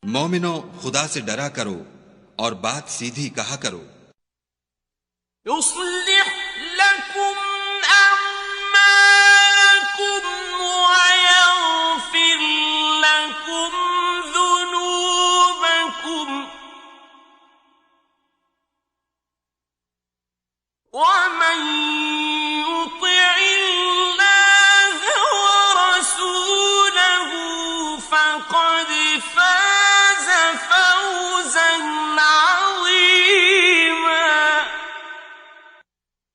मोमिनो, खुदा से डरा करो और बात सीधी कहा करो। युस्लिह लकुम अअमालकुम वयग़फिर लकुम ज़ुनूबकुम वमन युति'िल्लाह वरसूलहु फ़क़द फ़ाज़ फ़ौज़न अज़ीमा।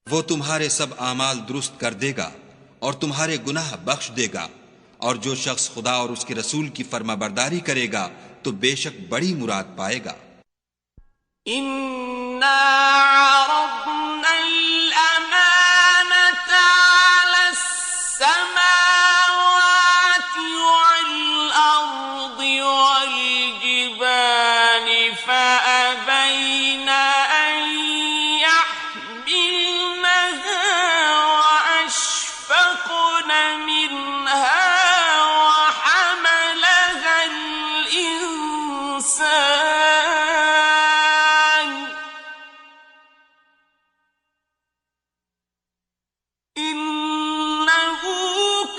वो तुम्हारे सब आमाल दुरुस्त कर देगा और तुम्हारे गुनाह बख्श देगा, और जो शख्स खुदा और उसके रसूल की फर्माबरदारी करेगा तो बेशक बड़ी मुराद पाएगा। इन्ना अरदनल अमानता अलस्समावाति वल अर्दि वल जिबालि फअबैना अन यहमिलनहा वअशफक़न मिनहा वहमलहा الإنسان إنه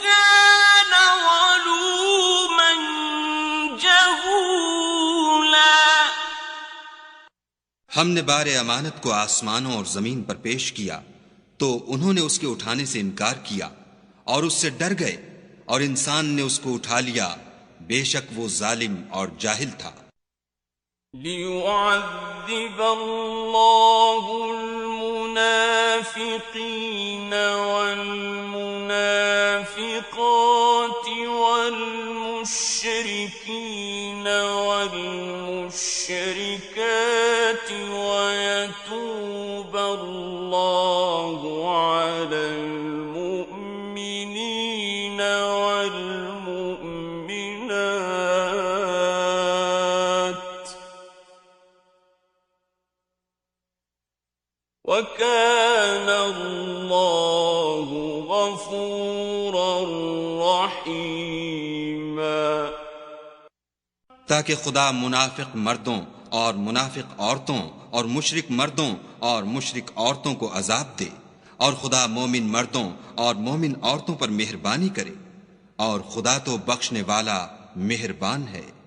كان ظلوما جهولا। हमने बारे अमानत को आसमानों और जमीन पर पेश किया तो उन्होंने उसके उठाने से इनकार किया और उससे डर गए, और इंसान ने उसको उठा लिया, बेशक वो जालिम और जाहिल था। लियुअज़्ज़िब अल्लाहु المنافقين والمنافقات والمشركين والمشركات ويتوب الله على المؤمنين والمؤمنات غفورا رحيما ताकि खुदा मुनाफिक मर्दों और मुनाफिक औरतों और मुशरिक मर्दों और मुशरिक औरतों को अजाब दे, और खुदा मोमिन मर्दों और मोमिन औरतों पर मेहरबानी करे, और खुदा तो बख्शने वाला मेहरबान है।